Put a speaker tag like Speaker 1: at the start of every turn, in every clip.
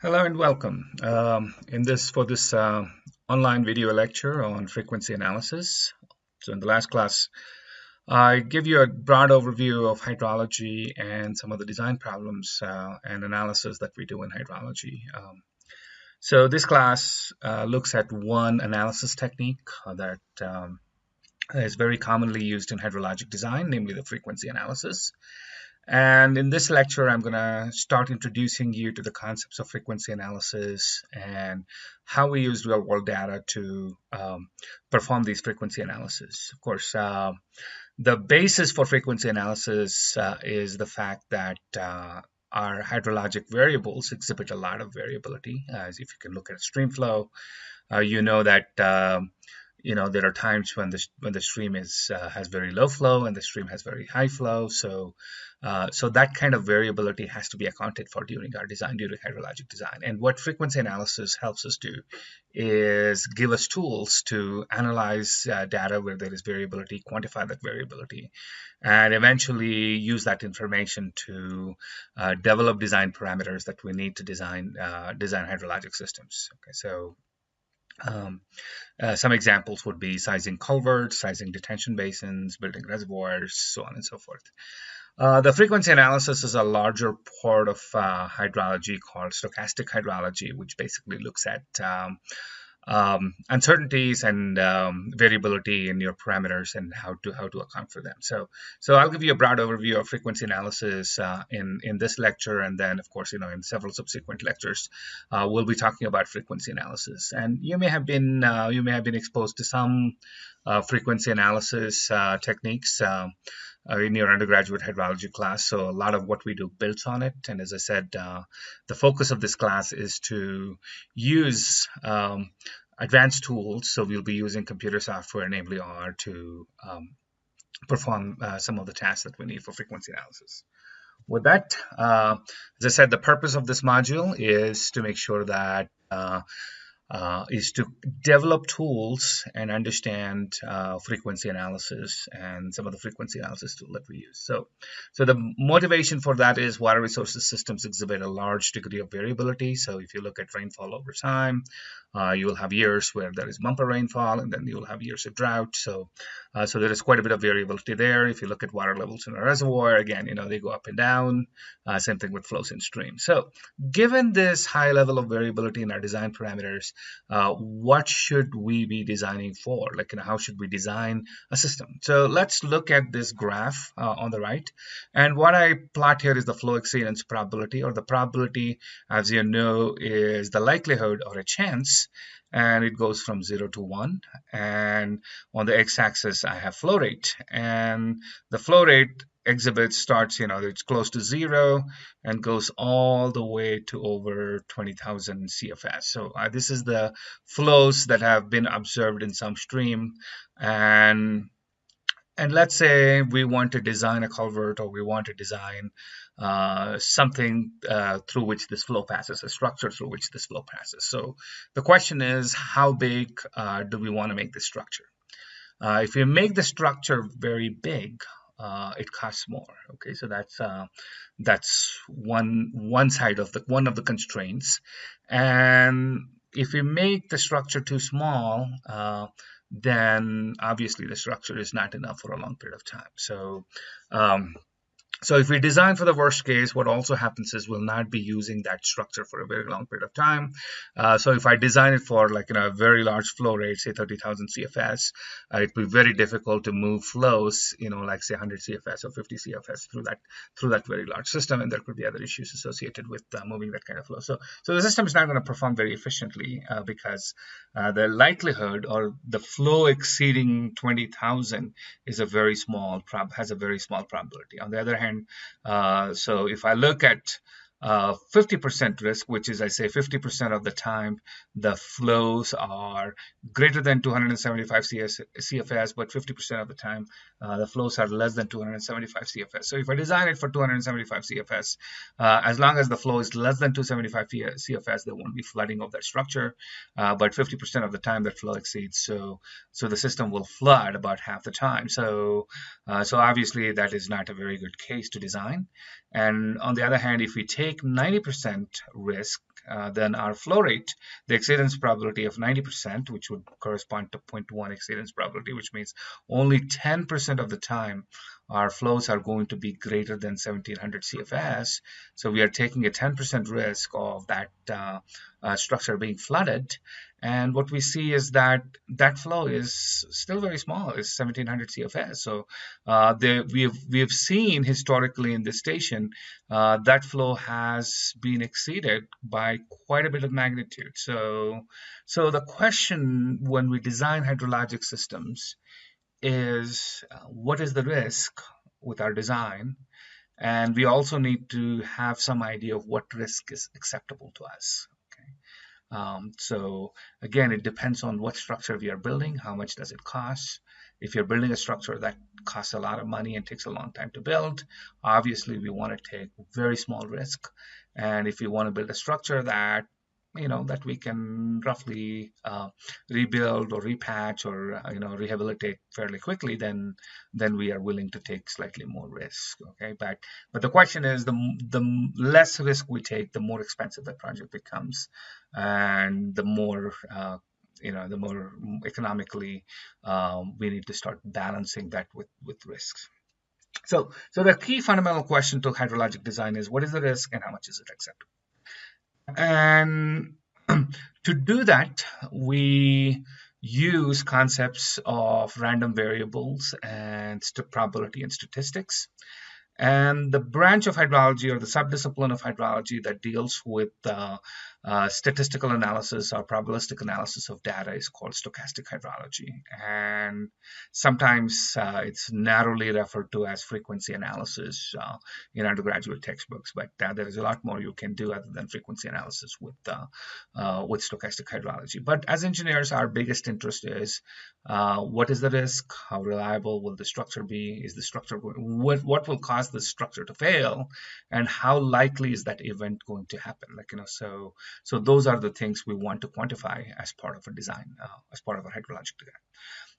Speaker 1: Hello and welcome. For this online video lecture on frequency analysis. So in the last class, I give you a broad overview of hydrology and some of the design problems and analysis that we do in hydrology. So this class looks at one analysis technique that is very commonly used in hydrologic design, namely the frequency analysis. And in this lecture, I'm going to start introducing you to the concepts of frequency analysis and how we use real-world data to perform these frequency analysis. Of course, the basis for frequency analysis is the fact that our hydrologic variables exhibit a lot of variability. As if you can look at stream flow, you know that there are times when the stream has very low flow and the stream has very high flow. So that kind of variability has to be accounted for during our design, during hydrologic design. And what frequency analysis helps us do is give us tools to analyze data where there is variability, quantify that variability, and eventually use that information to develop design parameters that we need to design hydrologic systems. Okay, so some examples would be sizing culverts, sizing detention basins, building reservoirs, so on and so forth. The frequency analysis is a larger part of hydrology called stochastic hydrology, which basically looks at uncertainties and variability in your parameters and how to account for them. So I'll give you a broad overview of frequency analysis in this lecture, and then of course in several subsequent lectures we'll be talking about frequency analysis. And you may have been exposed to some frequency analysis techniques in your undergraduate hydrology class. So a lot of what we do builds on it. And as I said, the focus of this class is to use advanced tools. So we'll be using computer software, namely R, to perform some of the tasks that we need for frequency analysis. With that, as I said, the purpose of this module is to make sure that is to develop tools and understand frequency analysis and some of the frequency analysis tool that we use. So the motivation for that is water resources systems exhibit a large degree of variability. So if you look at rainfall over time, you will have years where there is bumper rainfall, and then you will have years of drought. So there is quite a bit of variability there. If you look at water levels in a reservoir, again, they go up and down. Same thing with flows in streams. So given this high level of variability in our design parameters, what should we be designing for? How should we design a system? So let's look at this graph on the right. And what I plot here is the flow exceedance probability, or the probability, as you know, is the likelihood or a chance. And it goes from 0 to 1. And on the x-axis, I have flow rate. And the flow rate starts, it's close to 0 and goes all the way to over 20,000 CFS. So this is the flows that have been observed in some stream. And let's say we want to design a culvert, or we want to design something through which this flow passes, a structure through which this flow passes. So the question is, how big do we want to make this structure? If we make the structure very big, it costs more. Okay, so that's one side of one of the constraints. And if we make the structure too small, then obviously the structure is not enough for a long period of time. So if we design for the worst case, what also happens is we'll not be using that structure for a very long period of time. So if I design it for a very large flow rate, say 30,000 CFS, it'd be very difficult to move flows, like say 100 CFS or 50 CFS through that very large system, and there could be other issues associated with moving that kind of flow. So the system is not going to perform very efficiently because the likelihood or the flow exceeding 20,000 is has a very small probability. On the other hand, so if I look at 50% risk, which is, I say 50% of the time the flows are greater than 275 CFS, but 50% of the time the flows are less than 275 CFS. So if I design it for 275 CFS, as long as the flow is less than 275 CFS, there won't be flooding of that structure. But 50% of the time that flow exceeds, so the system will flood about half the time. So obviously that is not a very good case to design. And on the other hand, if we take 90% risk then our flow rate, the exceedance probability of 90%, which would correspond to 0.1 exceedance probability, which means only 10% of the time our flows are going to be greater than 1700 CFS. So we are taking a 10% risk of that structure being flooded. And what we see is that that flow is still very small, it's 1700 CFS. So we have seen historically in this station that flow has been exceeded by quite a bit of magnitude. So the question when we design hydrologic systems is what is the risk with our design? And we also need to have some idea of what risk is acceptable to us. So again, it depends on what structure we are building, how much does it cost. If you're building a structure that costs a lot of money and takes a long time to build, obviously we want to take very small risk. And if you want to build a structure that that we can roughly rebuild or repatch or rehabilitate fairly quickly, then we are willing to take slightly more risk. Okay, but the question is, the less risk we take, the more expensive the project becomes, and the more the more economically we need to start balancing that with risks. So the key fundamental question to hydrologic design is, what is the risk and how much is it acceptable? And to do that, we use concepts of random variables and probability and statistics. And the branch of hydrology, or the subdiscipline of hydrology, that deals with statistical analysis or probabilistic analysis of data is called stochastic hydrology. And sometimes it's narrowly referred to as frequency analysis in undergraduate textbooks. But there is a lot more you can do other than frequency analysis with stochastic hydrology. But as engineers, our biggest interest is what is the risk? How reliable will the structure be? Is the structure what will cause the structure to fail? And how likely is that event going to happen? So those are the things we want to quantify as part of a design, as part of a hydrologic design.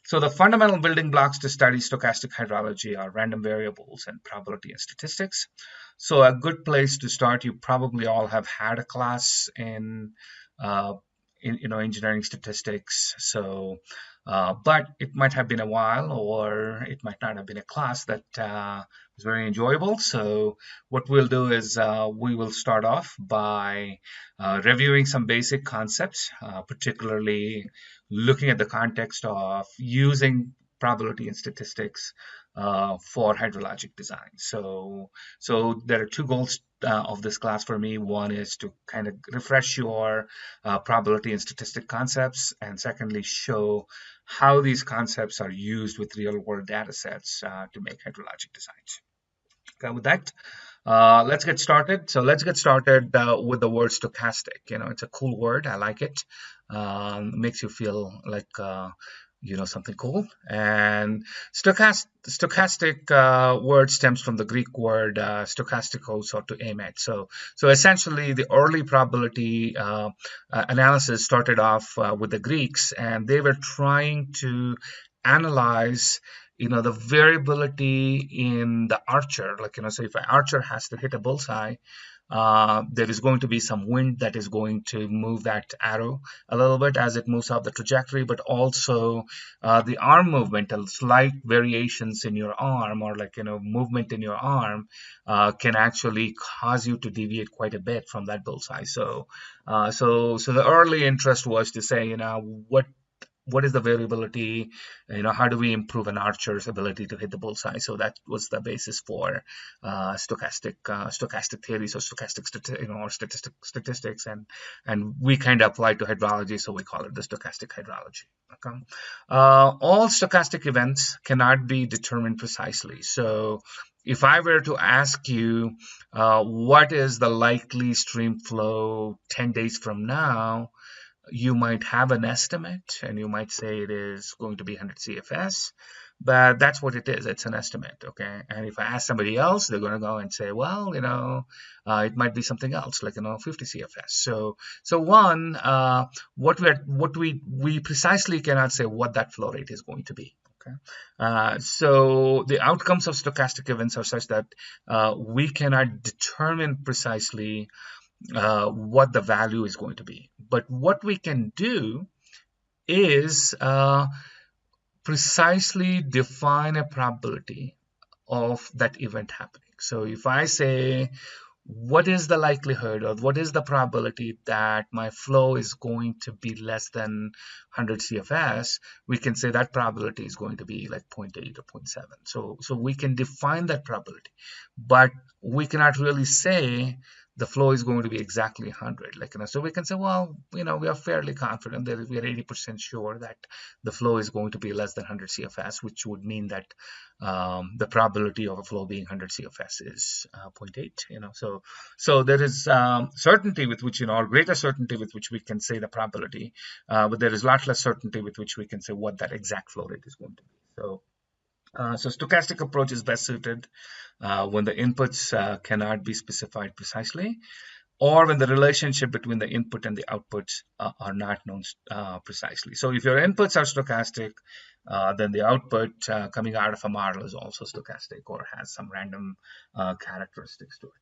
Speaker 1: So the fundamental building blocks to study stochastic hydrology are random variables and probability and statistics. So a good place to start, you probably all have had a class in engineering statistics. So but it might have been a while, or it might not have been a class that was very enjoyable. So what we'll do is we will start off by reviewing some basic concepts, particularly looking at the context of using probability and statistics for hydrologic design. So there are two goals of this class for me. One is to kind of refresh your probability and statistic concepts, and secondly, show how these concepts are used with real-world data sets to make hydrologic designs. Okay, with that, let's get started. So let's get started with the word stochastic. It's a cool word. I like it. Makes you feel like something cool. And stochastic word stems from the Greek word stochastikos, or to aim at. So essentially, the early probability analysis started off with the Greeks, and they were trying to analyze the variability in the archer. So if an archer has to hit a bullseye, there is going to be some wind that is going to move that arrow a little bit as it moves off the trajectory, but also the arm movement, slight variations in your arm, or movement in your arm can actually cause you to deviate quite a bit from that bullseye. So the early interest was to say, what is the variability? How do we improve an archer's ability to hit the bullseye? So that was the basis for stochastic theories, or stochastic statistics, and we kind of apply to hydrology, so we call it the stochastic hydrology. Okay? All stochastic events cannot be determined precisely. So if I were to ask you what is the likely stream flow 10 days from now, you might have an estimate, and you might say it is going to be 100 CFS, but that's what it is. It's an estimate, okay? And if I ask somebody else, they're going to go and say, well, it might be something else, like 50 CFS. So one, what we precisely cannot say what that flow rate is going to be. Okay, so the outcomes of stochastic events are such that we cannot determine precisely what the value is going to be. But what we can do is precisely define a probability of that event happening. So if I say, what is the likelihood or what is the probability that my flow is going to be less than 100 CFS, we can say that probability is going to be like 0.8 or 0.7. So we can define that probability, but we cannot really say the flow is going to be exactly 100. So we can say, well, we are fairly confident that we are 80% sure that the flow is going to be less than 100 CFS, which would mean that the probability of a flow being 100 CFS is 0.8. So there is certainty with which, or greater certainty with which we can say the probability, but there is a lot less certainty with which we can say what that exact flow rate is going to be. So stochastic approach is best suited when the inputs cannot be specified precisely, or when the relationship between the input and the outputs are not known precisely. So if your inputs are stochastic, then the output coming out of a model is also stochastic or has some random characteristics to it.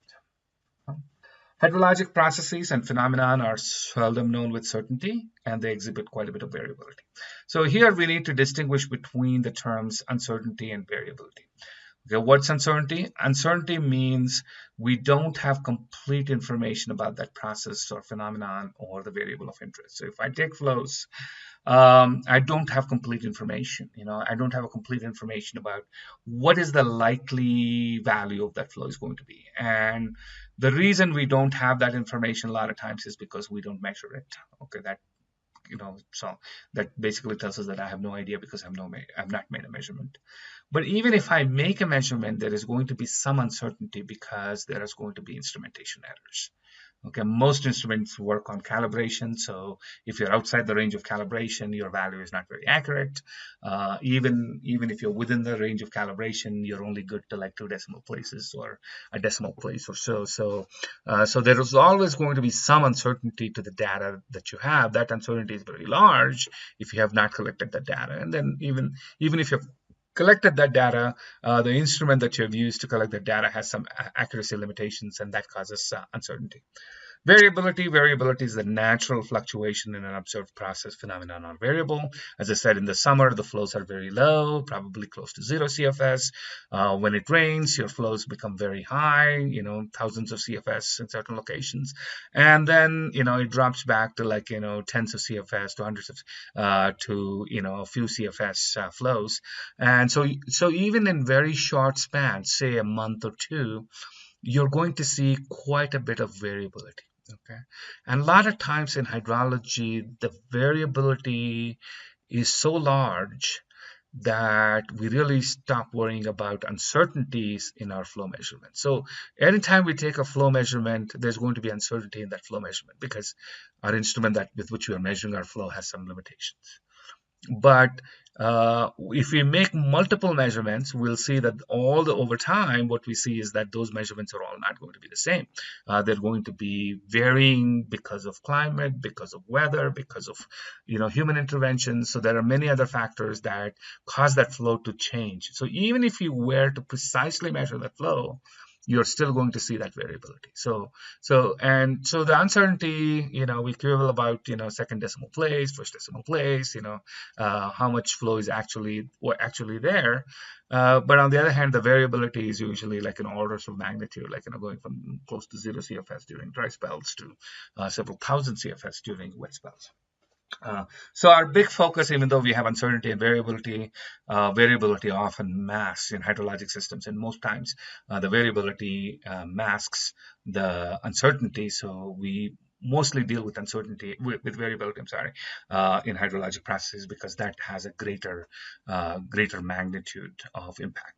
Speaker 1: Hydrologic processes and phenomenon are seldom known with certainty, and they exhibit quite a bit of variability. So here we need to distinguish between the terms uncertainty and variability. Okay, what's uncertainty? Uncertainty means we don't have complete information about that process or phenomenon or the variable of interest. So if I take flows, I don't have complete information. I don't have a complete information about what is the likely value of that flow is going to be. And the reason we don't have that information a lot of times is because we don't measure it. Okay, so that basically tells us that I have no idea because I've not made a measurement. But even if I make a measurement, there is going to be some uncertainty because there is going to be instrumentation errors. Okay, most instruments work on calibration, so if you're outside the range of calibration, your value is not very accurate. Even if you're within the range of calibration, you're only good to like 2 decimal places or a decimal place or so. So there is always going to be some uncertainty to the data that you have. That uncertainty is very large if you have not collected that data, and then even if you've collected that data, the instrument that you have used to collect that data has some accuracy limitations, and that causes uncertainty. Variability is the natural fluctuation in an observed process phenomenon or variable. As I said, in the summer, the flows are very low, probably close to 0 CFS. When it rains, your flows become very high, thousands of CFS in certain locations. And then, it drops back to like, tens of CFS to hundreds of, to, a few CFS flows. And so even in very short spans, say a month or two, you're going to see quite a bit of variability. Okay, and a lot of times in hydrology, the variability is so large that we really stop worrying about uncertainties in our flow measurement. So anytime we take a flow measurement, there's going to be uncertainty in that flow measurement because our instrument with which we are measuring our flow has some limitations. But if we make multiple measurements, we'll see that over time, what we see is that those measurements are all not going to be the same. They're going to be varying because of climate, because of weather, because of human intervention. So there are many other factors that cause that flow to change. So even if you were to precisely measure that flow, you're still going to see that variability. So the uncertainty, we quibble about, second decimal place, first decimal place, how much flow is actually there. But on the other hand, the variability is usually like in orders of magnitude, like, going from close to 0 CFS during dry spells to several thousand CFS during wet spells. So our big focus, even though we have uncertainty and variability, variability often masks in hydrologic systems, and most times the variability masks the uncertainty. So we mostly deal with uncertainty, with variability, in hydrologic processes because that has a greater magnitude of impact.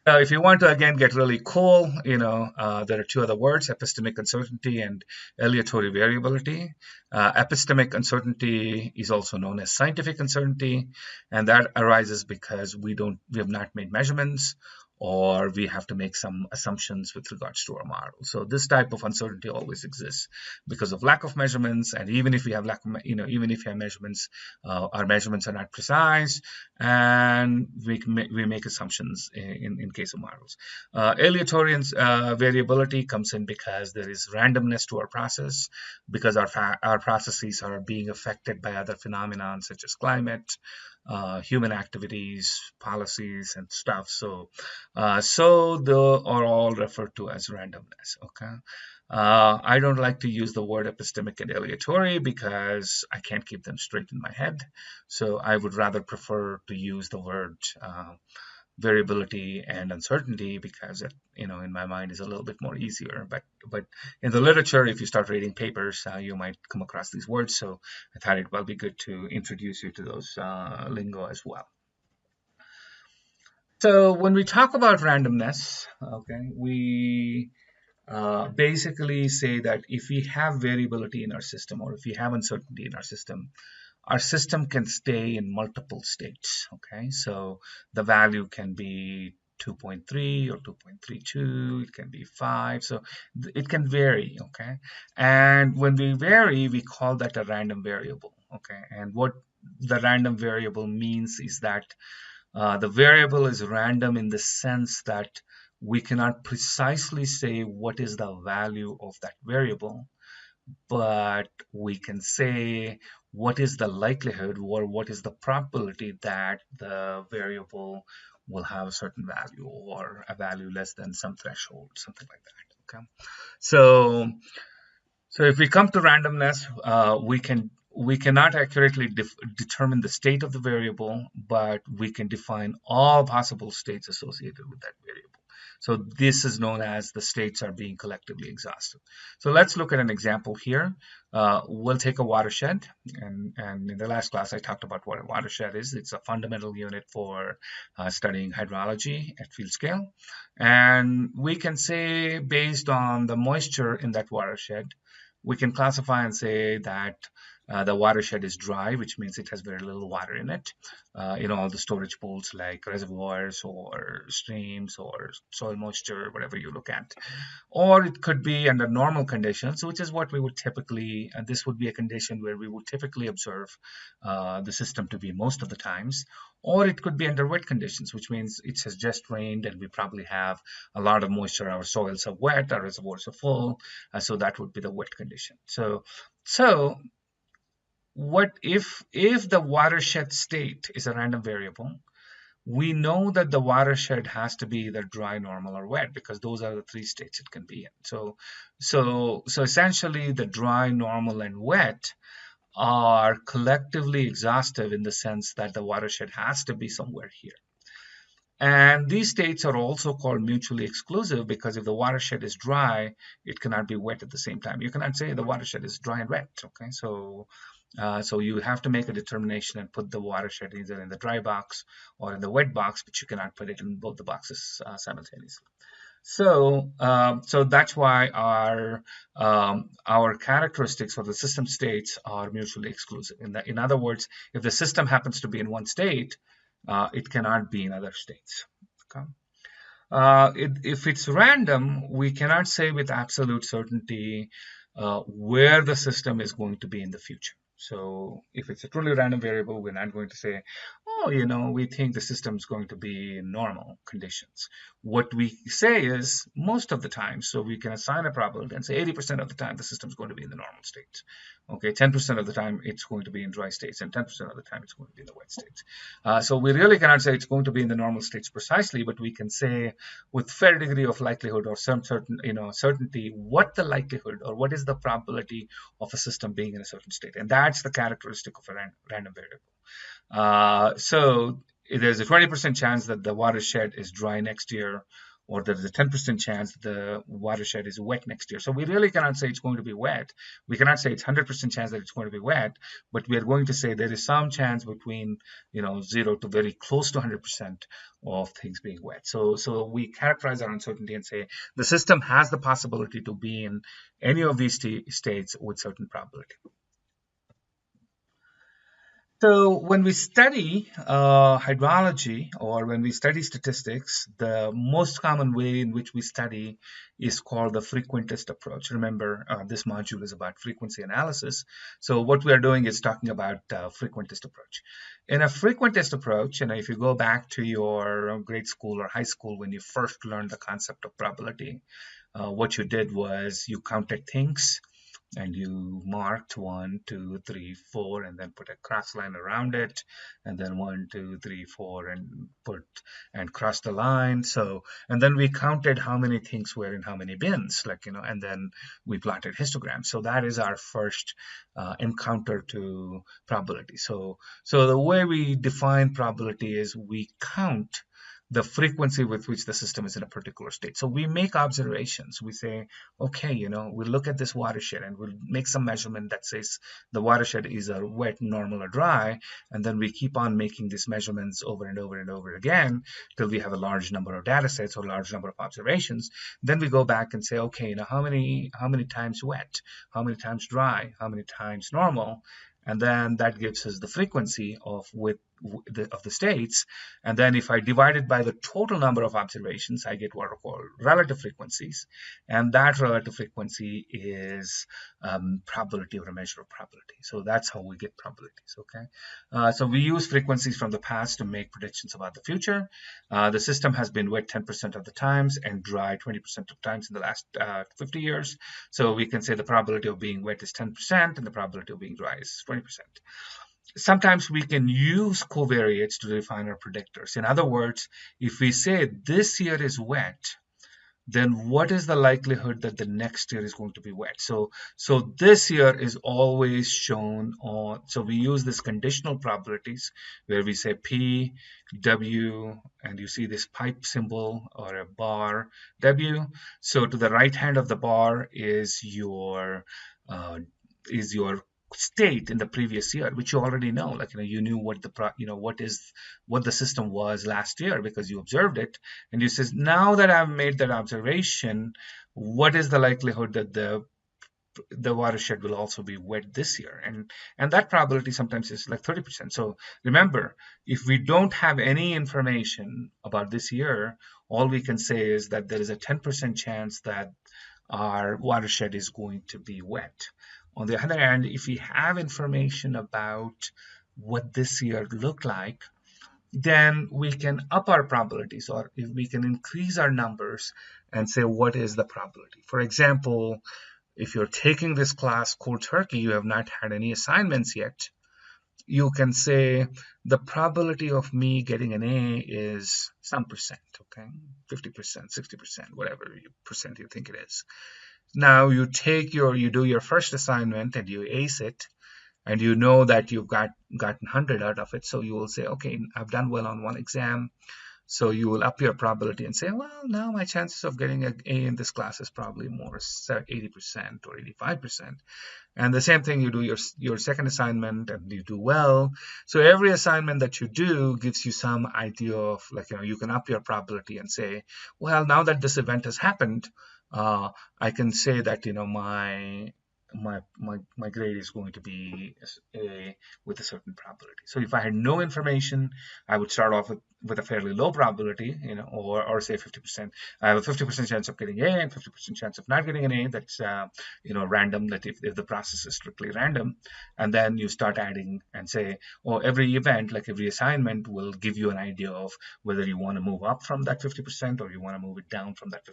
Speaker 1: If you want to, again, get really cool, there are 2 other words, epistemic uncertainty and aleatory variability. Epistemic uncertainty is also known as scientific uncertainty, and that arises because we have not made measurements, or we have to make some assumptions with regards to our model. So this type of uncertainty always exists because of lack of measurements. And even if we have even if we have measurements, our measurements are not precise, and we make assumptions in case of models. Aleatorian variability comes in because there is randomness to our process, because our processes are being affected by other phenomena such as climate, human activities, policies, and stuff. So they are all referred to as randomness. Okay. I don't like to use the word epistemic and aleatory because I can't keep them straight in my head. So I would rather prefer to use the word variability and uncertainty because it, in my mind, is a little bit more easier. But in the literature, if you start reading papers, you might come across these words. So I thought it will be good to introduce you to those lingo as well. So when we talk about randomness, okay, we basically say that if we have variability in our system, or if we have uncertainty in our system can stay in multiple states. Okay, so the value can be 2.3 or 2.32, it can be 5, so it can vary. Okay, and when we vary, we call that a random variable. Okay, and what the random variable means is that the variable is random in the sense that we cannot precisely say what is the value of that variable, but we can say what is the likelihood or what is the probability that the variable will have a certain value or a value less than some threshold, something like that. Okay, so if we come to randomness, we cannot accurately determine the state of the variable, but we can define all possible states associated with that variable. So this is known as the states are being collectively exhausted. So let's look at an example here. We'll take a watershed, and in the last class I talked about what a watershed is. It's a fundamental unit for studying hydrology at field scale. And we can say, based on the moisture in that watershed, we can classify and say that the watershed is dry, which means it has very little water in it. All the storage pools like reservoirs or streams or soil moisture, whatever you look at. Or it could be under normal conditions, which is what we would typically, and this would be a condition where we would typically observe the system to be most of the times. Or it could be under wet conditions, which means it has just rained and we probably have a lot of moisture. Our soils are wet, our reservoirs are full, so that would be the wet condition. So what if the watershed state is a random variable? We know that the watershed has to be either dry, normal, or wet, because those are the three states it can be in. So essentially, the dry, normal, and wet are collectively exhaustive in the sense that the watershed has to be somewhere here. And these states are also called mutually exclusive because if the watershed is dry, it cannot be wet at the same time. You cannot say the watershed is dry and wet. Okay, so you have to make a determination and put the watershed either in the dry box or in the wet box, but you cannot put it in both the boxes simultaneously. So that's why our characteristics of the system states are mutually exclusive. In other words, if the system happens to be in one state, it cannot be in other states. Okay? If it's random, we cannot say with absolute certainty where the system is going to be in the future. So if it's a truly random variable, we're not going to say, oh, we think the system is going to be in normal conditions. What we say is most of the time, so we can assign a probability and say 80% of the time the system is going to be in the normal states. Okay, 10% of the time it's going to be in dry states, and 10% of the time it's going to be in the wet states. So we really cannot say it's going to be in the normal states precisely, but we can say with fair degree of likelihood or some certainty what the likelihood or what is the probability of a system being in a certain state, and that's the characteristic of a random variable. So there's a 20% chance that the watershed is dry next year, or there's a 10% chance that the watershed is wet next year. So we really cannot say it's going to be wet. We cannot say it's 100% chance that it's going to be wet, but we are going to say there is some chance between 0 to very close to 100% of things being wet. So we characterize our uncertainty and say the system has the possibility to be in any of these states with certain probability. So when we study hydrology or when we study statistics, the most common way in which we study is called the frequentist approach. Remember, this module is about frequency analysis. So what we are doing is talking about frequentist approach. In a frequentist approach, if you go back to your grade school or high school when you first learned the concept of probability, what you did was you counted things and you marked 1, 2, 3, 4, and then put a cross line around it, and then 1, 2, 3, 4, and put and cross the line. So, and then we counted how many things were in how many bins, and then we plotted histograms. So that is our first encounter to probability. So the way we define probability is we count the frequency with which the system is in a particular state. So we make observations. We say, okay, we look at this watershed and we'll make some measurement that says the watershed is a wet, normal, or dry, and then we keep on making these measurements over and over and over again till we have a large number of data sets or large number of observations. Then we go back and say, okay, how many times wet, how many times dry, how many times normal, and then that gives us the frequency of the states. And then if I divide it by the total number of observations, I get what are called relative frequencies. And that relative frequency is probability or a measure of probability. So that's how we get probabilities, okay? So we use frequencies from the past to make predictions about the future. The system has been wet 10% of the times and dry 20% of times in the last 50 years. So we can say the probability of being wet is 10% and the probability of being dry is 20%. Sometimes we can use covariates to define our predictors. In other words, if we say this year is wet, then what is the likelihood that the next year is going to be wet? So this year is always shown on, so we use this conditional probabilities where we say P, W, and you see this pipe symbol or a bar, W. So to the right hand of the bar is your state in the previous year, which you already know. You knew what what the system was last year because you observed it, and you says, now that I've made that observation, what is the likelihood that the watershed will also be wet this year? And that probability sometimes is like 30%. So remember, if we don't have any information about this year, all we can say is that there is a 10% chance that our watershed is going to be wet. On the other hand, if we have information about what this year looked like, then we can up our probabilities, or if we can increase our numbers and say what is the probability. For example, if you're taking this class cold turkey, you have not had any assignments yet, you can say the probability of me getting an A is some percent, okay? 50%, 60%, whatever percent you think it is. Now you do your first assignment and you ace it, and you know that you've gotten 100 out of it. So you will say, okay, I've done well on one exam. So you will up your probability and say, well, now my chances of getting an A in this class is probably more 80% or 85%. And the same thing, you do your second assignment and you do well. So every assignment that you do gives you some idea of, you can up your probability and say, well, now that this event has happened, I can say that my grade is going to be A with a certain probability. So if I had no information, I would start off with a fairly low probability, or say 50%. I have a 50% chance of getting A and 50% chance of not getting an A. That's random. That if the process is strictly random, and then you start adding and say, oh, every event, like every assignment, will give you an idea of whether you want to move up from that 50% or you want to move it down from that 50%.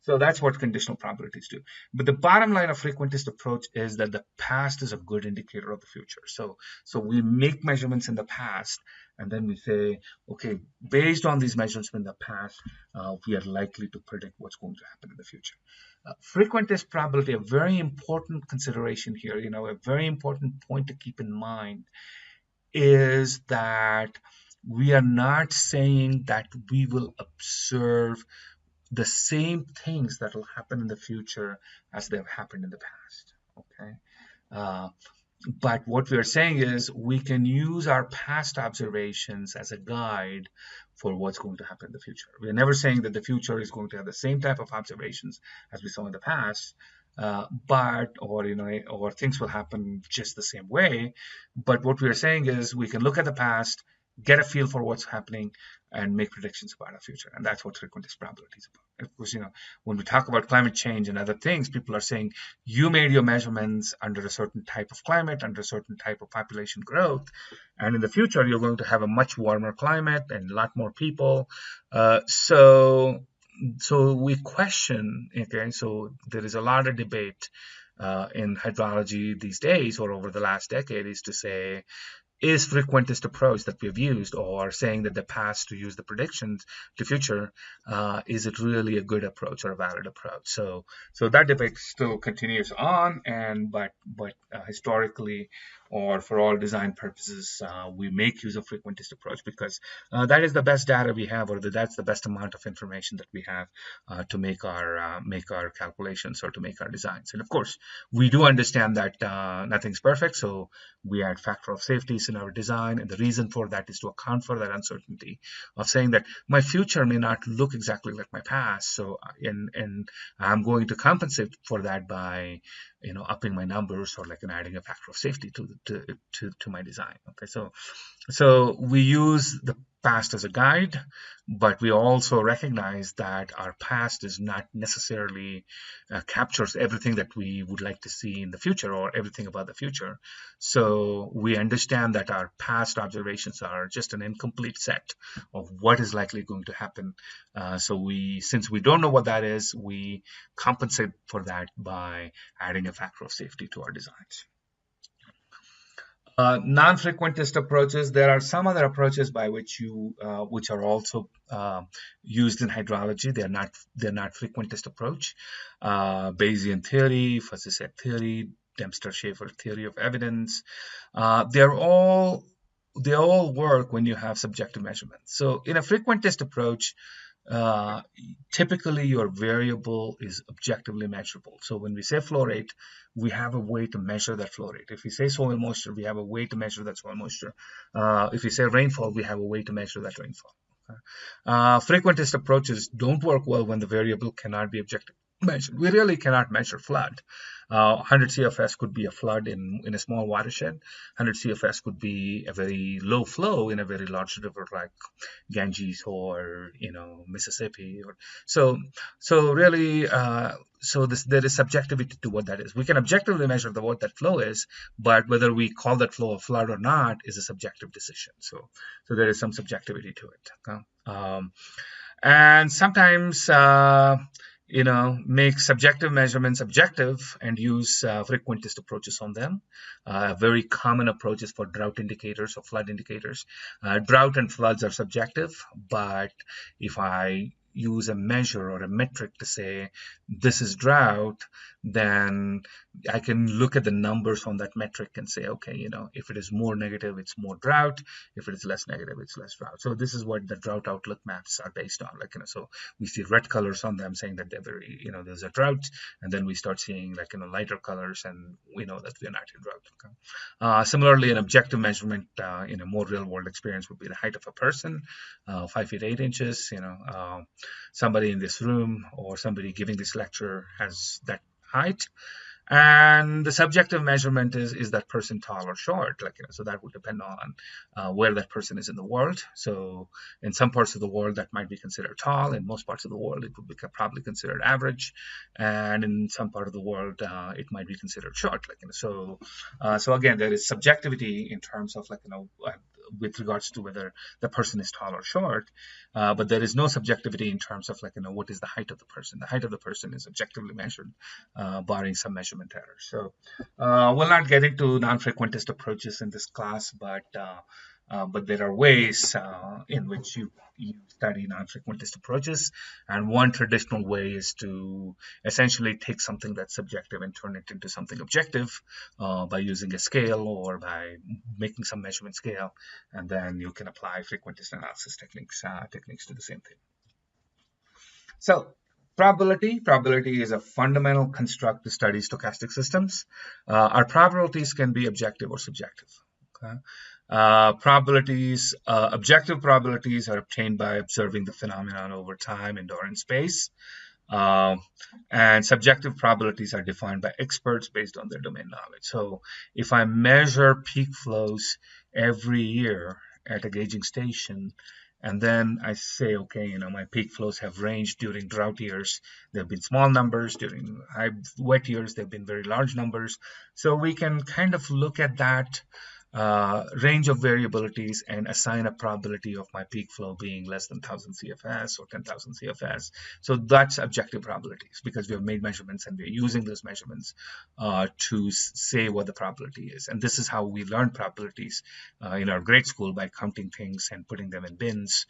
Speaker 1: So that's what conditional probabilities do. But the bottom line of frequentist approach is that the past is a good indicator of the future. So we make measurements in the past, and then we say, okay, based on these measurements in the past, we are likely to predict what's going to happen in the future. Frequentist probability, a very important consideration here, a very important point to keep in mind is that we are not saying that we will observe the same things that will happen in the future as they've happened in the past. Okay, But what we're saying is we can use our past observations as a guide for what's going to happen in the future. We're never saying that the future is going to have the same type of observations as we saw in the past, or things will happen just the same way. But what we're saying is we can look at the past, get a feel for what's happening, and make predictions about our future. And that's what frequentist probability is about. Of course, when we talk about climate change and other things, people are saying you made your measurements under a certain type of climate, under a certain type of population growth, and in the future you're going to have a much warmer climate and a lot more people. So we question. Okay, so there is a lot of debate in hydrology these days, or over the last decade, is to say, is frequentist approach that we've used, or saying that the past to use the predictions to future, is it really a good approach or a valid approach? So that debate still continues on, and but historically, or for all design purposes, we make use of frequentist approach because that is the best data we have, or that's the best amount of information that we have to make our calculations or to make our designs. And of course, we do understand that nothing's perfect, so we add factor of safety in our design, and the reason for that is to account for that uncertainty of saying that my future may not look exactly like my past. So and I'm going to compensate for that by upping my numbers, or like adding a factor of safety to my design. Okay, so we use the past as a guide, but we also recognize that our past is not necessarily captures everything that we would like to see in the future, or everything about the future. So we understand that our past observations are just an incomplete set of what is likely going to happen. Since we don't know what that is, we compensate for that by adding a factor of safety to our designs. Non-frequentist approaches. There are some other approaches by which which are also used in hydrology. They're not frequentist approach. Bayesian theory, fuzzy set theory, Dempster-Shafer theory of evidence. They all work when you have subjective measurements. So in a frequentist approach, uh, typically your variable is objectively measurable. So when we say flow rate, we have a way to measure that flow rate. If we say soil moisture, we have a way to measure that soil moisture. If we say rainfall, we have a way to measure that rainfall. Frequentist approaches don't work well when the variable cannot be objectively measured. We really cannot measure flood. 100 CFS could be a flood in a small watershed. 100 CFS could be a very low flow in a very large river like Ganges or Mississippi. So really, there is subjectivity to what that is. We can objectively measure what that flow is, but whether we call that flow a flood or not is a subjective decision. So there is some subjectivity to it. Okay? And sometimes make subjective measurements objective and use frequentist approaches on them. Very common approaches for drought indicators or flood indicators. Drought and floods are subjective, but if I use a measure or a metric to say this is drought, then I can look at the numbers on that metric and say, okay, if it is more negative, it's more drought. If it is less negative, it's less drought. So this is what the drought outlook maps are based on. So we see red colors on them saying that they're very, there's a drought, and then we start seeing lighter colors, and we know that we're not in drought. Okay? Similarly, an objective measurement in a more real world experience would be the height of a person, 5 feet 8 inches. Somebody in this room or somebody giving this lecture has that height, and the subjective measurement is that person tall or short. So that would depend on where that person is in the world. So in some parts of the world that might be considered tall. In most parts of the world it would be probably considered average, and in some part of the world it might be considered short. So again, there is subjectivity in terms of with regards to whether the person is tall or short, but there is no subjectivity in terms of what is the height of the person. The height of the person is objectively measured, barring some measurement errors. So we'll not get into non-frequentist approaches in this class, but there are ways in which you study non-frequentist approaches, and one traditional way is to essentially take something that's subjective and turn it into something objective by using a scale or by making some measurement scale, and then you can apply frequentist analysis techniques to the same thing. So Probability is a fundamental construct to study stochastic systems. Our probabilities can be objective or subjective. Okay? Objective probabilities are obtained by observing the phenomenon over time and or in space. Uh, and subjective probabilities are defined by experts based on their domain knowledge. So if I measure peak flows every year at a gauging station, and then I say, okay, my peak flows have ranged during drought years. There have been small numbers. During high wet years, there have been very large numbers. So we can kind of look at that range of variabilities and assign a probability of my peak flow being less than 1,000 CFS or 10,000 CFS. So that's objective probabilities because we have made measurements and we're using those measurements to say what the probability is. And this is how we learn probabilities in our grade school, by counting things and putting them in bins,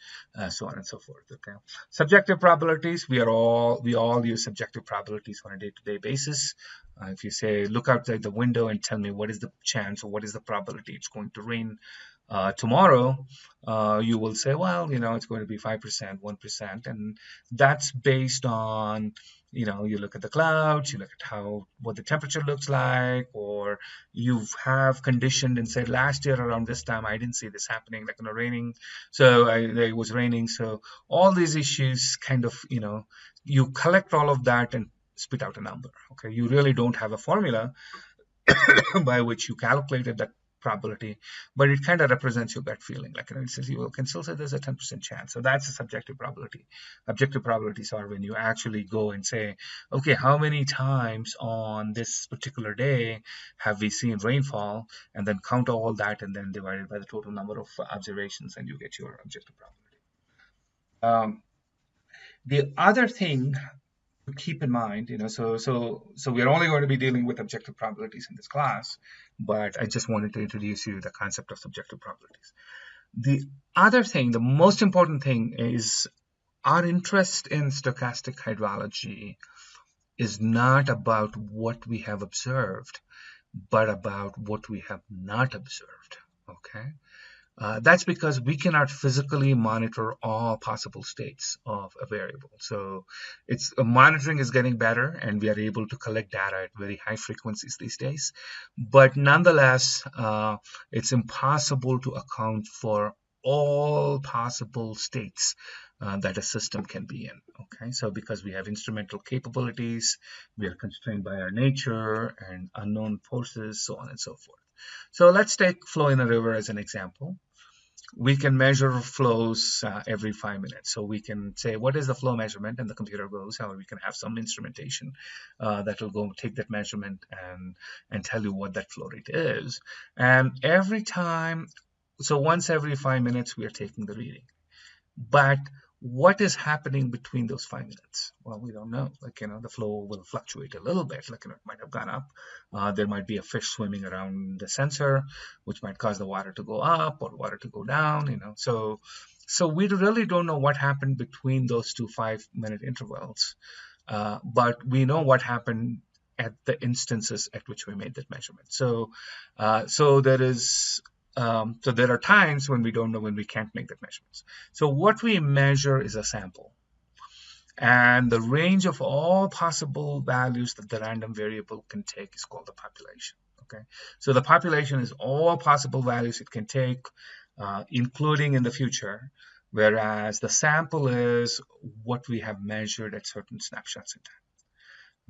Speaker 1: so on and so forth. Okay. Subjective probabilities, we all use subjective probabilities on a day-to-day basis. If you say, look outside the window and tell me what is the chance or what is the probability it's going to rain tomorrow, you will say, well, it's going to be 5%, 1%. And that's based on, you look at the clouds, you look at what the temperature looks like, or you have conditioned and said, last year around this time, I didn't see this happening, like raining. So it was raining. So all these issues kind of, you collect all of that and spit out a number. Okay, you really don't have a formula by which you calculated that probability, but it kind of represents your gut feeling. Like it says you can still say there's a 10% chance. So that's a subjective probability. Objective probabilities are when you actually go and say, okay, how many times on this particular day have we seen rainfall, and then count all that and then divide it by the total number of observations, and you get your objective probability. The other thing to keep in mind, so we're only going to be dealing with objective probabilities in this class, but I just wanted to introduce you the concept of subjective probabilities. The other thing, the most important thing, is our interest in stochastic hydrology is not about what we have observed, but about what we have not observed. Okay. That's because we cannot physically monitor all possible states of a variable. So monitoring is getting better, and we are able to collect data at very high frequencies these days. But nonetheless, it's impossible to account for all possible states that a system can be in. Okay, so because we have instrumental capabilities, we are constrained by our nature and unknown forces, so on and so forth. So let's take flow in a river as an example. We can measure flows every 5 minutes. So we can say, what is the flow measurement? And the computer goes, or we can have some instrumentation that will go take that measurement and tell you what that flow rate is. And every time, so once every 5 minutes, we are taking the reading. But what is happening between those 5 minutes? Well, we don't know. The flow will fluctuate a little bit. It might have gone up. There might be a fish swimming around the sensor, which might cause the water to go up or water to go down. So we really don't know what happened between those two 5-minute intervals. But we know what happened at the instances at which we made that measurement. So there are times when we don't know, when we can't make that measurements. So what we measure is a sample. And the range of all possible values that the random variable can take is called the population. Okay, so the population is all possible values it can take, including in the future, whereas the sample is what we have measured at certain snapshots in time.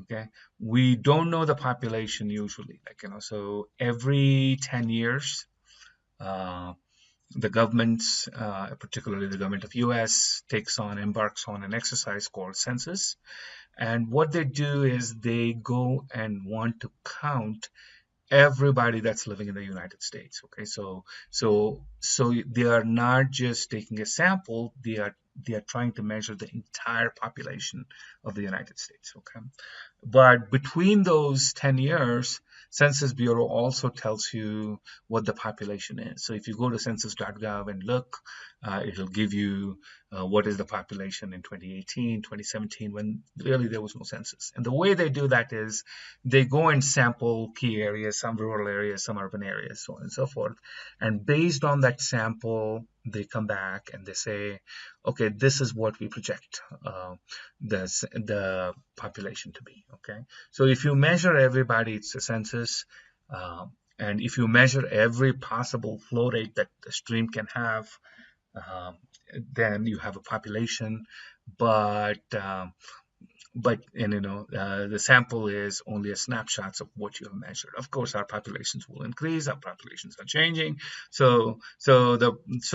Speaker 1: Okay, we don't know the population usually. So every 10 years, the governments, particularly the government of US, embarks on an exercise called census. And what they do is they go and want to count everybody that's living in the United States. Okay, so they are not just taking a sample; they are trying to measure the entire population of the United States. Okay, but between those 10 years, Census Bureau also tells you what the population is. So if you go to census.gov and look, It'll give you what is the population in 2018, 2017, when really there was no census. And the way they do that is they go and sample key areas, some rural areas, some urban areas, so on and so forth. And based on that sample, they come back and they say, okay, this is what we project the population to be. Okay, so if you measure everybody, it's a census. And if you measure every possible flow rate that the stream can have, um, then you have a population. But and the sample is only a snapshots of what you have measured. Of course, our populations will increase, our populations are changing, so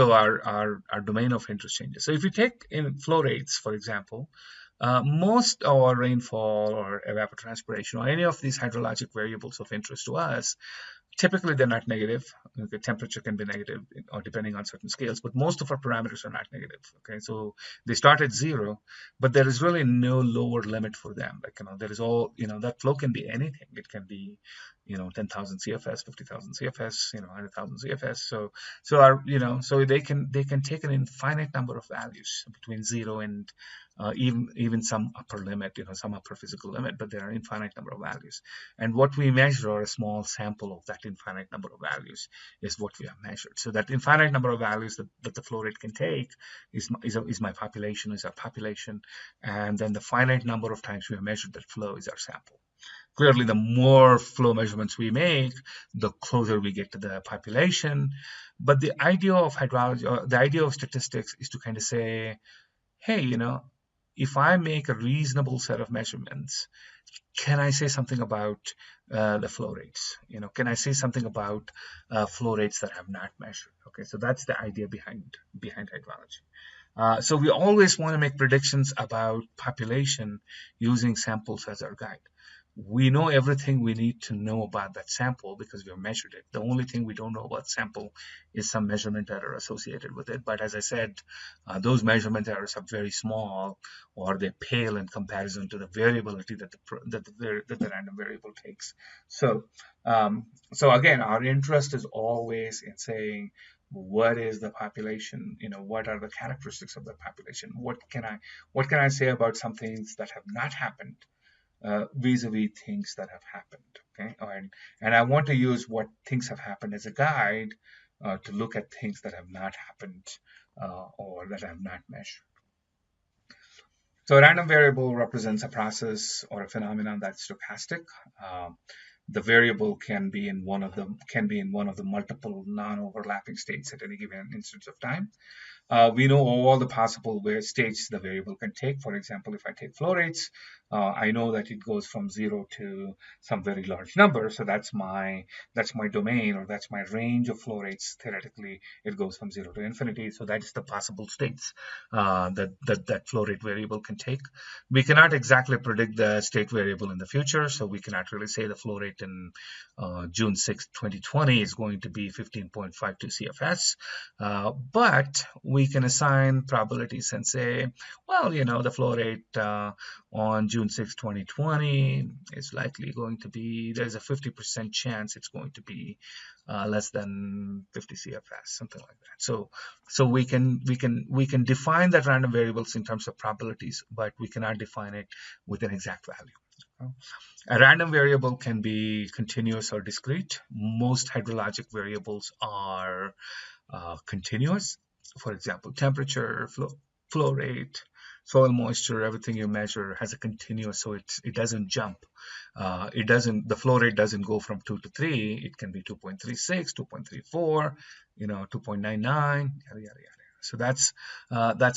Speaker 1: our domain of interest changes. So if you take in flow rates, for example, most of our rainfall or evapotranspiration or any of these hydrologic variables of interest to us, typically they're not negative. The temperature can be negative or depending on certain scales, but most of our parameters are not negative. Okay, so they start at 0, but there is really no lower limit for them. Like, there is all, that flow can be anything. It can be, 10,000 CFS, 50,000 CFS, 100,000 CFS. So they can take an infinite number of values between 0 and even some upper limit, some upper physical limit, but there are infinite number of values. And what we measure, or a small sample of that infinite number of values, is what we have measured. So that infinite number of values that the flow rate can take is my population, is our population. And then the finite number of times we have measured that flow is our sample. Clearly, the more flow measurements we make, the closer we get to the population. But the idea of hydrology, or the idea of statistics, is to kind of say, hey, if I make a reasonable set of measurements, can I say something about the flow rates? Can I say something about flow rates that I have not measured? Okay, so that's the idea behind hydrology. So we always want to make predictions about population using samples as our guide. We know everything we need to know about that sample because we have measured it. The only thing we don't know about sample is some measurement error associated with it. But as I said, those measurement errors are very small, or they pale in comparison to the variability that the random variable takes. So again, our interest is always in saying, what is the population? What are the characteristics of the population? What can I say about some things that have not happened vis-a-vis things that have happened? Okay, and I want to use what things have happened as a guide to look at things that have not happened or that I have not measured. So a random variable represents a process or a phenomenon that's stochastic. The variable can be in one of the multiple non-overlapping states at any given instance of time. We know all the possible states the variable can take. For example, if I take flow rates, I know that it goes from 0 to some very large number. So that's my domain, or that's my range of flow rates. Theoretically, it goes from 0 to infinity. So that's the possible states that flow rate variable can take. We cannot exactly predict the state variable in the future, so we cannot really say the flow rate in June 6, 2020 is going to be 15.52 CFS, but we can assign probabilities and say, well, the flow rate on June 6, 2020 is likely going to be, there's a 50% chance it's going to be less than 50 CFS, something like that. So we can define that random variables in terms of probabilities, but we cannot define it with an exact value. A random variable can be continuous or discrete. Most hydrologic variables are continuous. For example, temperature, flow rate, soil moisture, everything you measure has a continuous, so it doesn't jump. The flow rate doesn't go from 2 to 3. It can be 2.36, 2.34, 2.99, yada, yada, yada. So that's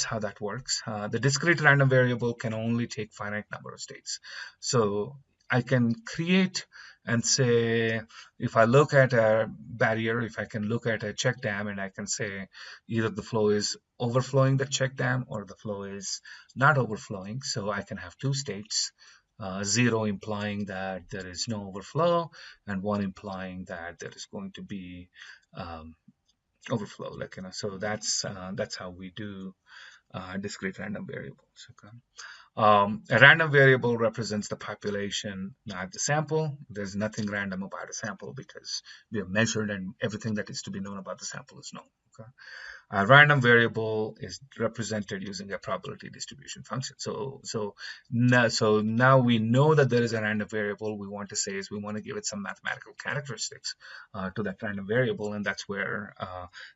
Speaker 1: how that works. The discrete random variable can only take finite number of states. So I can create and say, if I look at a barrier, if I can look at a check dam, and I can say either the flow is overflowing the check dam or the flow is not overflowing. So I can have two states, 0 implying that there is no overflow, and 1 implying that there is going to be overflow. So that's how we do discrete random variables. Okay. A random variable represents the population, not the sample. There's nothing random about a sample because we have measured and everything that is to be known about the sample is known. Okay. A random variable is represented using a probability distribution function. So now we know that there is a random variable. We want to say is we want to give it some mathematical characteristics to that random variable, and that's where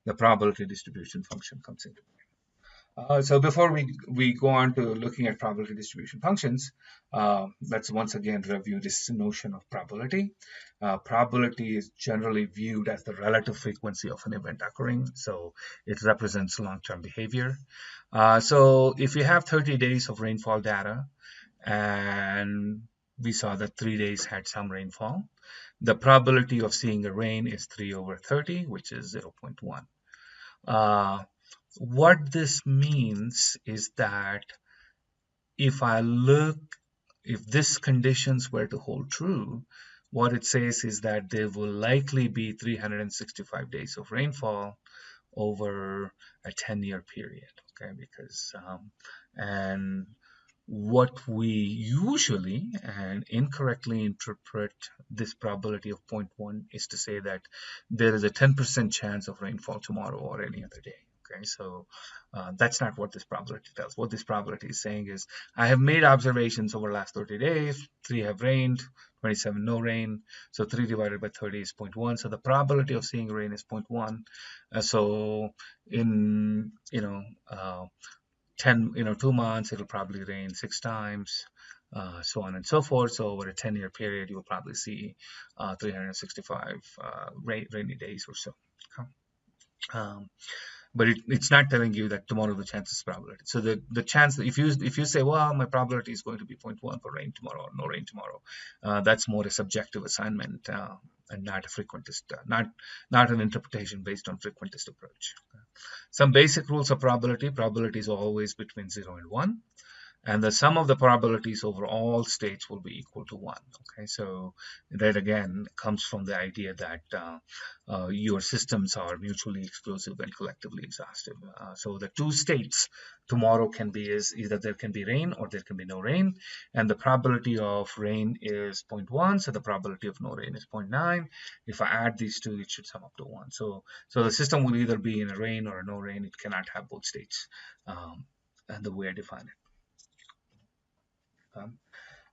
Speaker 1: the probability distribution function comes into. So before we go on to looking at probability distribution functions, let's once again review this notion of probability. Probability is generally viewed as the relative frequency of an event occurring, so it represents long-term behavior. So if we have 30 days of rainfall data, and we saw that 3 days had some rainfall, the probability of seeing a rain is 3 over 30, which is 0.1. What this means is that if these conditions were to hold true, what it says is that there will likely be 365 days of rainfall over a 10-year period. Okay, because and what we usually and incorrectly interpret this probability of 0.1 is to say that there is a 10% chance of rainfall tomorrow or any other day. Okay, so that's not what this probability tells. What this probability is saying is I have made observations over the last 30 days. 3 have rained, 27 no rain. So 3 divided by 30 is 0.1. So the probability of seeing rain is 0.1. So in 2 months, it'll probably rain 6 times, so on and so forth. So over a 10-year period, you'll probably see 365 rainy days or so. Okay. But it's not telling you that tomorrow the chance is probability. So the chance that if you say, well, my probability is going to be 0.1 for rain tomorrow or no rain tomorrow, that's more a subjective assignment and not a frequentist, not an interpretation based on frequentist approach. Some basic rules of probability. Probability is always between 0 and 1. And the sum of the probabilities over all states will be equal to 1. Okay, so that again comes from the idea that your systems are mutually exclusive and collectively exhaustive. So the 2 states tomorrow can be is either there can be rain or there can be no rain, and the probability of rain is 0.1, so the probability of no rain is 0.9. If I add these 2, it should sum up to 1. So the system will either be in a rain or a no rain. It cannot have both states, and the way I define it.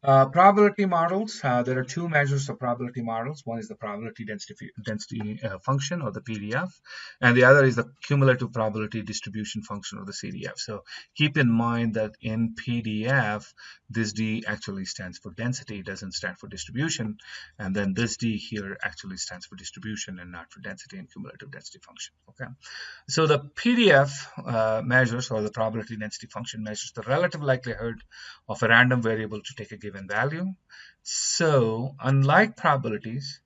Speaker 1: Probability models. There are 2 measures of probability models. One is the probability density function, or the PDF, and the other is the cumulative probability distribution function, or the CDF. So keep in mind that in PDF, this D actually stands for density, it doesn't stand for distribution, and then this D here actually stands for distribution and not for density and cumulative density function. Okay. So the PDF measures, or the probability density function, measures the relative likelihood of a random variable to take a given value. So unlike probabilities,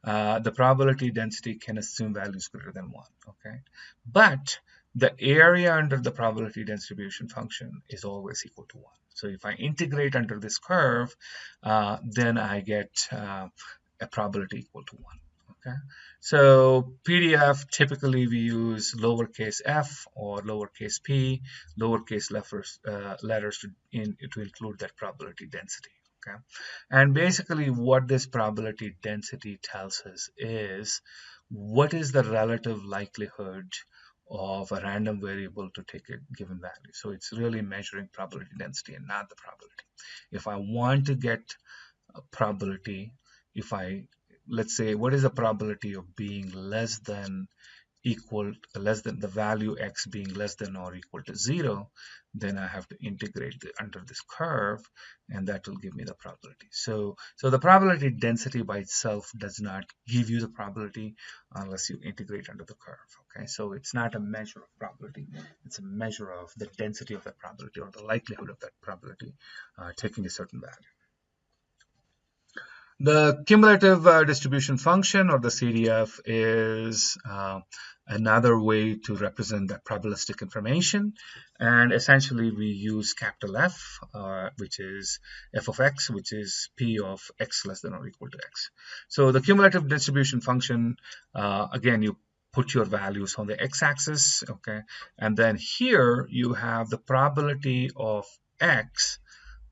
Speaker 1: the probability density can assume values greater than 1. Okay, but the area under the probability distribution function is always equal to 1. So if I integrate under this curve, then I get a probability equal to 1. Okay, so PDF, typically we use lowercase f or lowercase p, lowercase letters to include that probability density. Okay, and basically what this probability density tells us is what is the relative likelihood of a random variable to take a given value. So it's really measuring probability density and not the probability. If I want to get a probability, let's say, what is the probability of being less than the value x being less than or equal to 0, then I have to integrate under this curve, and that will give me the probability. So the probability density by itself does not give you the probability unless you integrate under the curve. Okay, so it's not a measure of probability, it's a measure of the density of that probability, or the likelihood of that probability taking a certain value. The cumulative distribution function, or the CDF, is another way to represent that probabilistic information. And essentially we use capital F, which is f of x, which is p of x less than or equal to x. So the cumulative distribution function, again, you put your values on the x-axis, okay? And then here you have the probability of x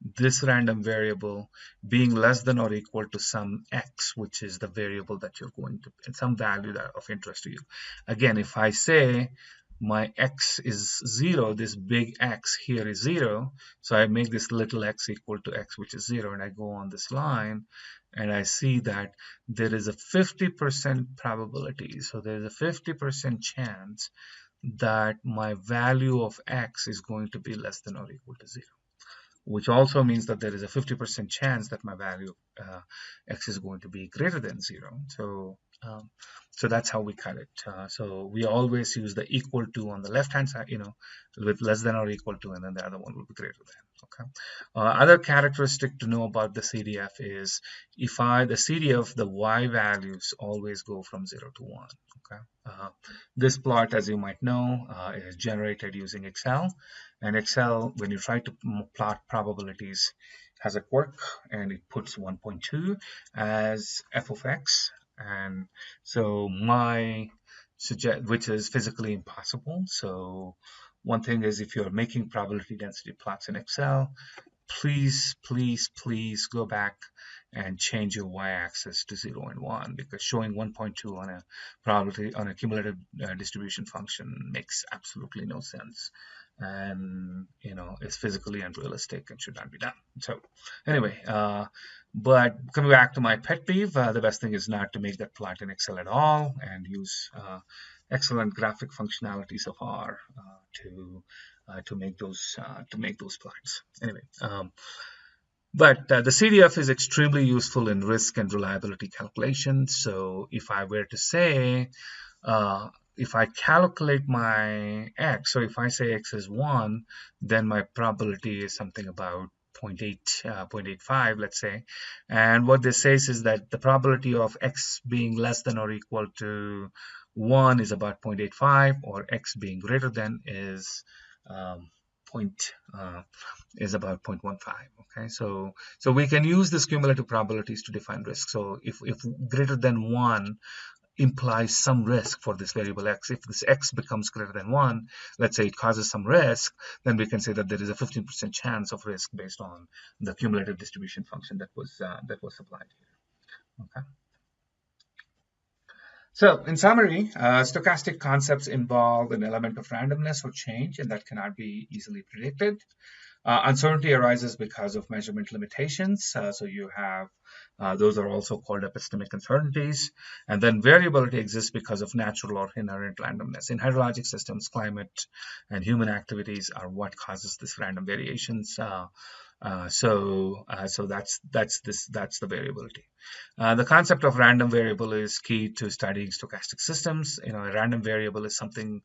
Speaker 1: this random variable being less than or equal to some x, which is the variable that you're going to, and some value that of interest to you. Again, if I say my x is 0, this big X here is 0, so I make this little x equal to x, which is 0, and I go on this line, and I see that there is a 50% probability. So there's a 50% chance that my value of x is going to be less than or equal to 0, which also means that there is a 50% chance that my value x is going to be greater than 0. So that's how we cut it. So we always use the equal to on the left hand side, with less than or equal to, and then the other one will be greater than. Okay. Other characteristic to know about the CDF is the CDF, the y values always go from 0 to 1. Okay. This plot, as you might know, is generated using Excel. And Excel, when you try to plot probabilities, has a quirk, and it puts 1.2 as f of x. And so which is physically impossible. So one thing is, if you're making probability density plots in Excel, please go back and change your y-axis to 0 and 1, because showing 1.2 on a probability on a cumulative distribution function makes absolutely no sense, and it's physically unrealistic and should not be done. So anyway, but coming back to my pet peeve, the best thing is not to make that plot in Excel at all, and use excellent graphic functionality so far to make those plots. Anyway, but the CDF is extremely useful in risk and reliability calculations. So if I were to say, if I calculate my x, so if I say x is 1, then my probability is something about 0.85, let's say. And what this says is that the probability of x being less than or equal to 1 is about 0.85, or x being greater than is about 0.15. Okay, so we can use this cumulative probabilities to define risk. So if greater than 1 implies some risk for this variable x, if this x becomes greater than 1, let's say it causes some risk, then we can say that there is a 15% chance of risk based on the cumulative distribution function that was supplied here. Okay. So in summary, stochastic concepts involve an element of randomness or change, and that cannot be easily predicted. Uncertainty arises because of measurement limitations. So you have, those are also called epistemic uncertainties. And then variability exists because of natural or inherent randomness. In hydrologic systems, climate and human activities are what causes this random variations. So that's the variability. The concept of random variable is key to studying stochastic systems. A random variable is something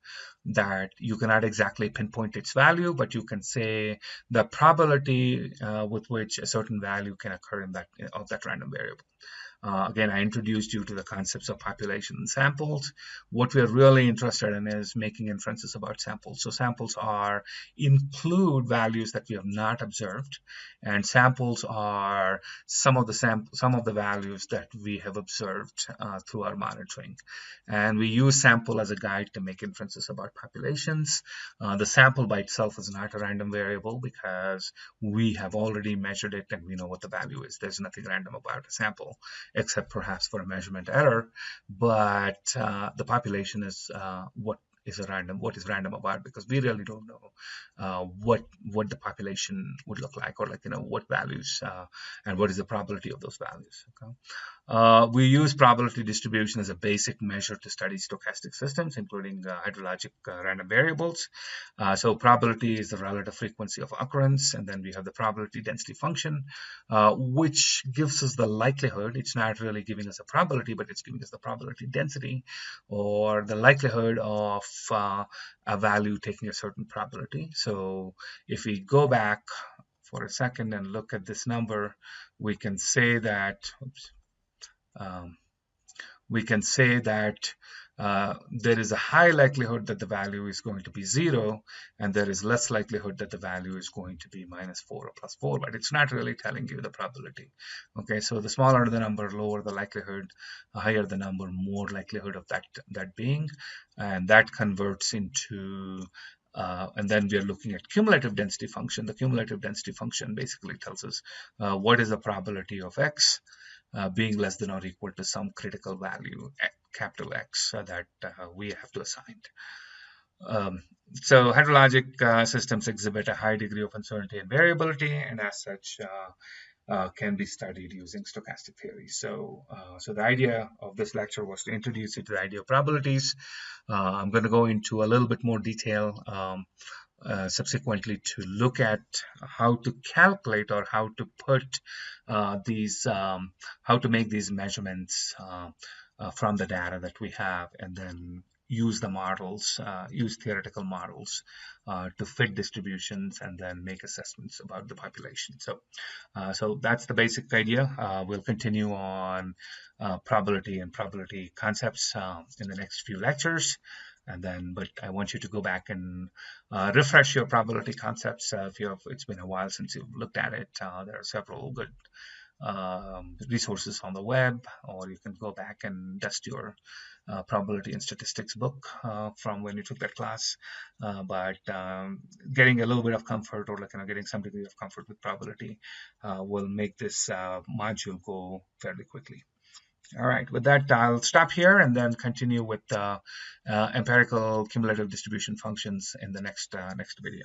Speaker 1: that you cannot exactly pinpoint its value, but you can say the probability with which a certain value can occur of that random variable. Again, I introduced you to the concepts of population and samples. What we're really interested in is making inferences about samples. So samples include values that we have not observed, and samples are some of the values that we have observed through our monitoring. And we use sample as a guide to make inferences about populations. The sample by itself is not a random variable because we have already measured it and we know what the value is. There's nothing random about a sample, except perhaps for a measurement error. But the population is what is random about, because we really don't know what the population would look like, or what values and what is the probability of those values. Okay? We use probability distribution as a basic measure to study stochastic systems, including hydrologic random variables. So probability is the relative frequency of occurrence, and then we have the probability density function, which gives us the likelihood. It's not really giving us a probability, but it's giving us the probability density, or the likelihood of a value taking a certain probability. So if we go back for a second and look at this number, we can say that there is a high likelihood that the value is going to be 0, and there is less likelihood that the value is going to be -4 or +4, but it's not really telling you the probability. Okay, so the smaller the number, lower the likelihood, higher the number, more likelihood of that being, and that converts into And then we are looking at cumulative density function. The cumulative density function basically tells us what is the probability of x being less than or equal to some critical value, capital X, that we have to assign. So hydrologic systems exhibit a high degree of uncertainty and variability, and as such, can be studied using stochastic theory. So, so the idea of this lecture was to introduce you to the idea of probabilities. I'm going to go into a little bit more detail subsequently to look at how to calculate or how to put how to make these measurements from the data that we have, and then use the models, use theoretical models to fit distributions and then make assessments about the population. So that's the basic idea. We'll continue on probability and probability concepts in the next few lectures. And then, but I want you to go back and refresh your probability concepts. If you have, it's been a while since you've looked at it. There are several good resources on the web, or you can go back and dust your probability and statistics book from when you took that class. But getting a little bit of comfort, or like getting some degree of comfort with probability, will make this module go fairly quickly. All right, with that, I'll stop here and then continue with empirical cumulative distribution functions in the next video.